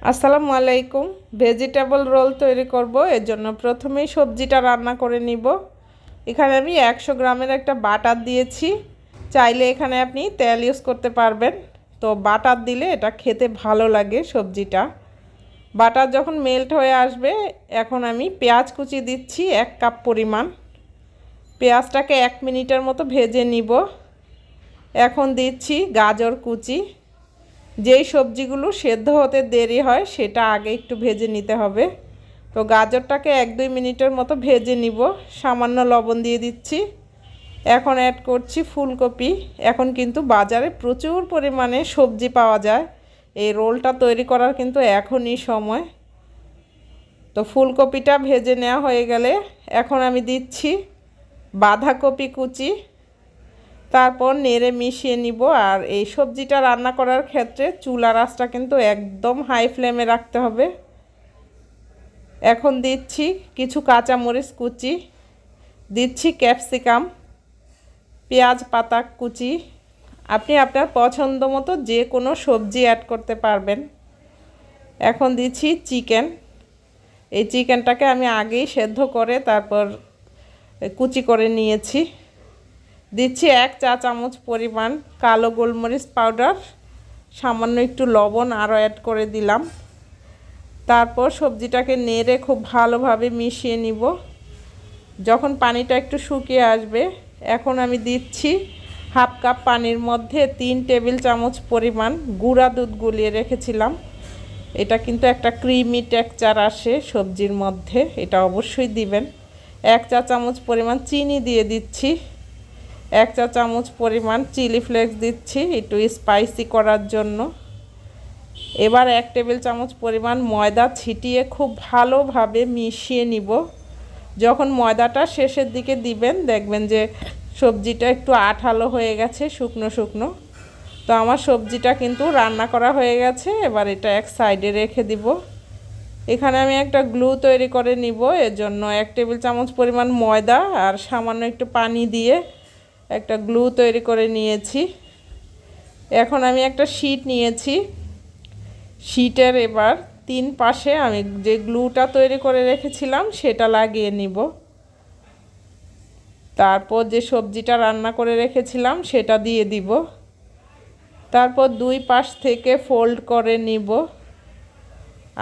আসসালামু আলাইকুম। Vegetable roll তৈরি করব, এর জন্য প্রথমেই সবজিটা রান্না করে নিব। এখানে আমি 100 গ্রামের একটা বাটার দিয়েছি। চাইলে এখানে আপনি তেল ইউজ করতে পারবেন, তো বাটার দিলে এটা খেতে ভালো লাগে সবজিটা। বাটার যখন মেল্ট হয়ে আসবে, এখন আমি পেঁয়াজ কুচি দিচ্ছি 1 কাপ পরিমাণ। পেঁয়াজটাকে 1 মিনিটের মতো ভেজে নিব। এখন দিচ্ছি গাজর কুচি। যেই সবজিগুলো সেদ্ধ হতে দেরি হয় সেটা আগে একটু ভেজে নিতে হবে। তো গাজরটাকে 1-2 মিনিটের মতো ভেজে নিব। সামান্য লবণ দিয়ে দিচ্ছি। এখন অ্যাড করছি ফুলকপি। এখন কিন্তু বাজারে প্রচুর পরিমাণে সবজি পাওয়া যায়, এই রোলটা তৈরি করার কিন্তু এখনই সময়। তো ফুলকপিটা ভেজে নেওয়া হয়ে গেলে এখন আমি দিচ্ছি বাঁধাকপি কুচি। তারপর নেড়ে মিশিয়ে নিব। আর এই সবজিটা রান্না করার ক্ষেত্রে চুলার আঁচটা কিন্তু একদম হাই ফ্লেমে রাখতে হবে। এখন দিচ্ছি কিছু কাঁচামরিচ কুচি, দিচ্ছি ক্যাপসিকাম, পেঁয়াজ পাতা কুচি। আপনি আপনার পছন্দ মতো যে কোনো সবজি অ্যাড করতে পারবেন। এখন দিচ্ছি চিকেন। এই চিকেনটাকে আমি আগেই সেদ্ধ করে তারপর কুচি করে নিয়েছি। দিচ্ছি 1 চা চামচ পরিমাণ কালো গোলমরিচ পাউডার, সামান্য একটু লবণ আরও অ্যাড করে দিলাম। তারপর সবজিটাকে নেড়ে খুব ভালোভাবে মিশিয়ে নিব। যখন পানিটা একটু শুকিয়ে আসবে, এখন আমি দিচ্ছি হাফ কাপ পানির মধ্যে 3 টেবিল চামচ পরিমাণ গুঁড়া দুধ গুলিয়ে রেখেছিলাম। এটা কিন্তু একটা ক্রিমি টেক্সচার আসে সবজির মধ্যে, এটা অবশ্যই দিবেন। 1 চা চামচ পরিমাণ চিনি দিয়ে দিচ্ছি। 1 চা চামচ পরিমাণ চিলি ফ্লেক্স দিচ্ছি একটু স্পাইসি করার জন্য। এবার 1 টেবিল চামচ পরিমাণ ময়দা ছিটিয়ে খুব ভালোভাবে মিশিয়ে নিব। যখন ময়দাটা শেষের দিকে দিবেন, দেখবেন যে সবজিটা একটু আঠালো হয়ে গেছে, শুকনো শুকনো। তো আমার সবজিটা কিন্তু রান্না করা হয়ে গেছে। এবার এটা এক সাইডে রেখে দিব। এখানে আমি একটা গ্লু তৈরি করে নিব। এর জন্য 1 টেবিল চামচ পরিমাণ ময়দা আর সামান্য একটু পানি দিয়ে একটা গ্লু তৈরি করে নিয়েছি। এখন আমি একটা শীট নিয়েছি। শীটের এবার 3 পাশে আমি যে গ্লুটা তৈরি করে রেখেছিলাম সেটা লাগিয়ে নিব। তারপর যে সবজিটা রান্না করে রেখেছিলাম সেটা দিয়ে দিব। তারপর 2 পাশ থেকে ফোল্ড করে নিব।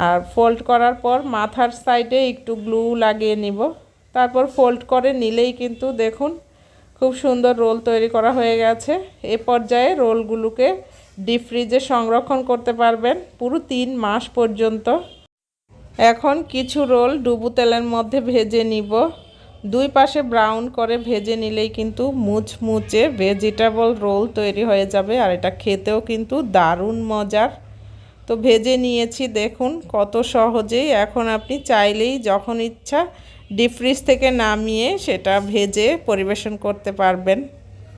আর ফোল্ড করার পর মাথার সাইডে একটু গ্লু লাগিয়ে নিব। তারপর ফোল্ড করে নিলেই কিন্তু দেখুন খুব সুন্দর রোল তৈরি করা হয়ে গেছে। এ পর্যায়ে রোলগুলোকে ডিপ ফ্রিজে সংরক্ষণ করতে পারবেন পুরো 3 মাস পর্যন্ত। এখন কিছু রোল ডুবো তেলের মধ্যে ভেজে নিব। 2 পাশে ব্রাউন করে ভেজে নিলেই কিন্তু মুচমুচে ভেজিটেবল রোল তৈরি হয়ে যাবে। আর এটা খেতেও কিন্তু দারুণ মজার। তো ভেজে নিয়েছি, দেখুন কত সহজেই। এখন আপনি চাইলেই যখন ইচ্ছা ডিপ ফ্রিজ থেকে নামিয়ে সেটা ভেজে পরিবেশন করতে পারবেন।